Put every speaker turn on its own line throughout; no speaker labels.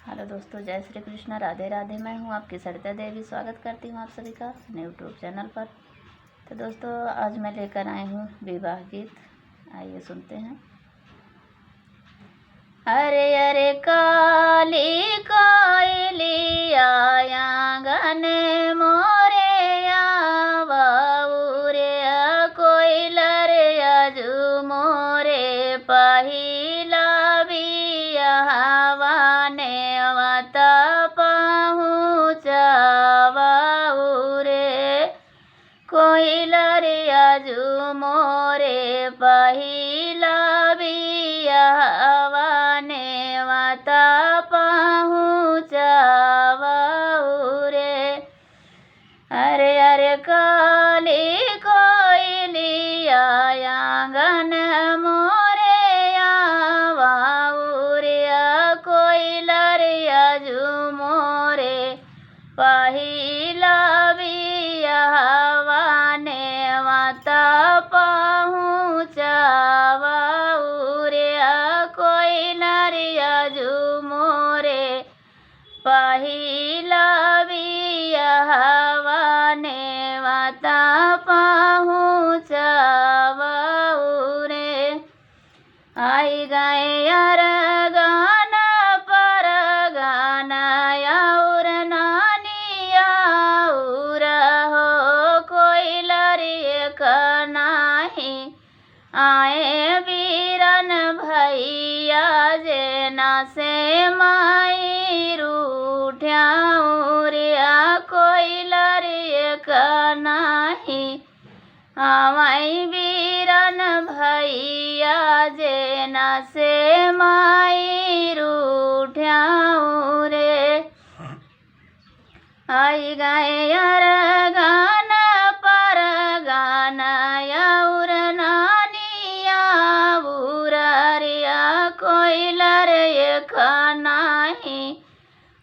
Hello दोस्तों, जय श्री कृष्ण, राधे राधे। मैं हूँ आपकी सरिता देवी। स्वागत करती हूँ आप सभी का अपने यूट्यूब चैनल पर। तो दोस्तों, आज मैं लेकर आई हूँ विवाह गीत। आइए सुनते हैं। अरे अरे काली कोयलिया आंगन मोरे आवाऊ रे, कोयलर अजू मोरे पहिला बियाहवा नेवता पहुँचावाऊ रे, कोयलर अजू मोरे पहिला बियाहवा नेवता पहुँचावाऊ रे। अरे अरे काली कोयलिया आंगन मोरे आवाऊ रे, कोयलर अजू मोरे पहिला बियाहवा नेवता पहुँचावाऊ रे, कोयलर अजू मोरे पहिला बियाहवा नेवता पहुँचावाऊ रे। आई गए यार गाना पर गाना और नानिया और हो, कोयलर एक नाही आए वीरन भैया जेना से माई रूठ्याऊ रे, कोयलर एक नाही आवाई वीरन भैया जेना से माई रूठ्याऊ रे। आई गए यार गाना पर गाना और नानिया बुरारिया, कोयलर एक नाही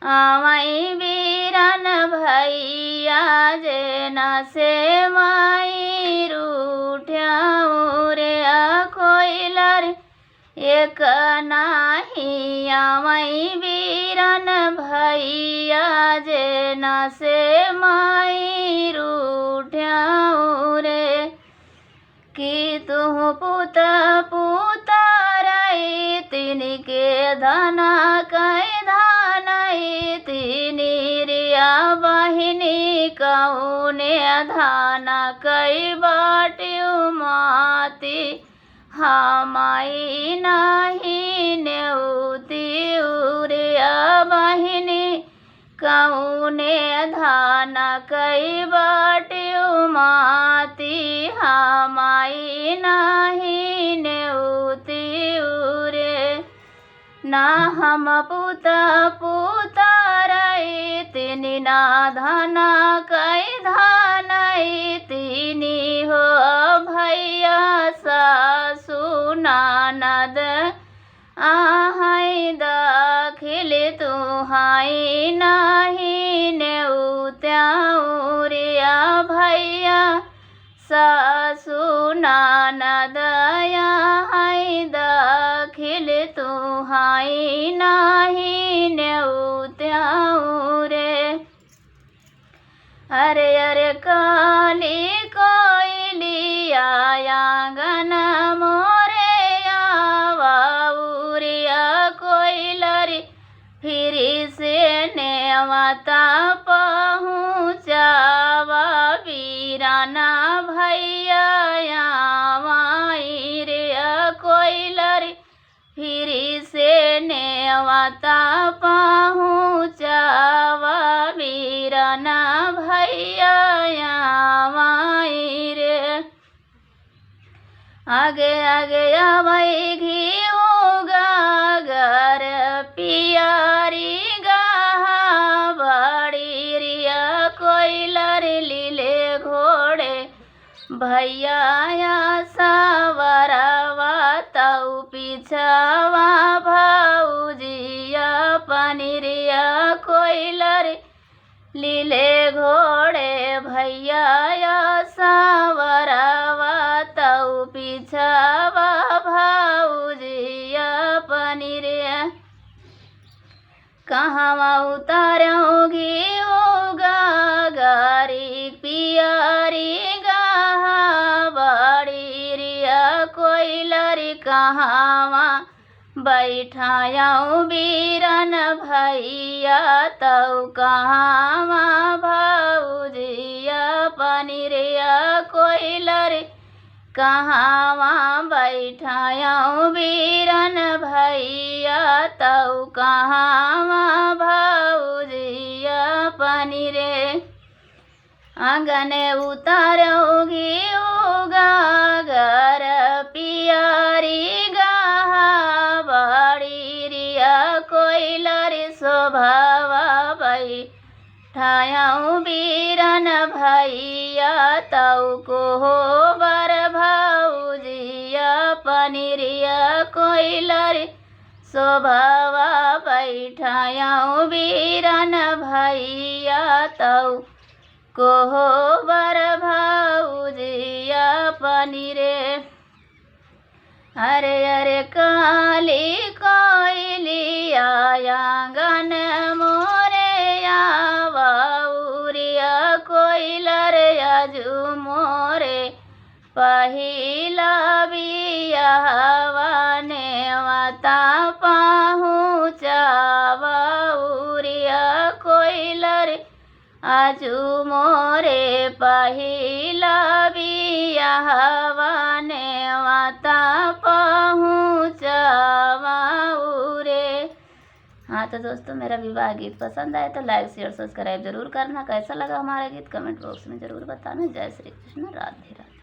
आवाई वीरन भैया जेना से माई रूठ्याऊ रे, कोयलर एक नाही आवाई वीरन भैया जेना से माई रूठ्याऊ रे। कि तुह पुत पुतारई तिनके धना कै धानई तिनी रिया बहिनी कौने धाना कई बाट्यू माती हमाई नाही नेउती उरिया बहिनी कौने धाना कई बाट्यू माती हमाई नाही नेउती उरे। ना हम पुत पुतारई तिनी ना धना कई धानई तिनी हो, भैया सासु ननद आहै दाखिल तुहाई नाही नेउत्याऊ रे, भैया सासु ननद आहै दाखिल तुहाई नाही नेउत्याऊ रे। अरे अरे काली कोयलिया आंगन मोरे आवाऊ रे, कोयलर फिर से नेवता पहुँचावा वीराना भैया आवाई रे, कोयलर फिर से नेवता पहुँचावा वीराना भैया आवाई रे। आगे आगे आवई घी गागर पियारी गाहा बड़ी रिया, कोयलर लीले घोड़े भैया सावरवा ताऊ पिछावा भाऊजिया पनिरिया, कोयलर लीले घोड़े भैया सावरवा ताऊ पिछावा भाऊजिया पनिरिया। कहवा उतारोगी ओगा गारी पियारी गाहा बाड़ी रिया कोइलरी कहवा बैठायाऊँ बीरन भैया तौ कहवा भौजिया पनिरिया कोइलरी कहवा बैठायाऊँ बीरन भैया तौ कहवा भौजिया पनिरे आंगने उतारोगी उगा घर पियारी गाहा बाड़ी रिया कोइलरी शोभावा बैठायाऊँ बीरन भैया तौ कोहबर भौजिया पनिरिया कोइलरी शोभावा बैठायाऊँ बीरन भैया तौ कोहबर भौजिया पनिरे अरे अरे काली कोइलिया आंगन मोरे आवाउरिया कोइलर आजू मोरे पहिला बियाहवा नेवता पहुँचावाउरिया कोइलर आजू मोरे पहिला बियाहवा नेवता पहुँचावाउरे। हाँ तो दोस्तों, मेरा विवाह गीत पसंद आए तो लाइक शेयर सब्सक्राइब जरूर करना। कैसा लगा हमारा गीत कमेंट बॉक्स में ज़रूर बताना। जय श्री कृष्ण, राधे राधे।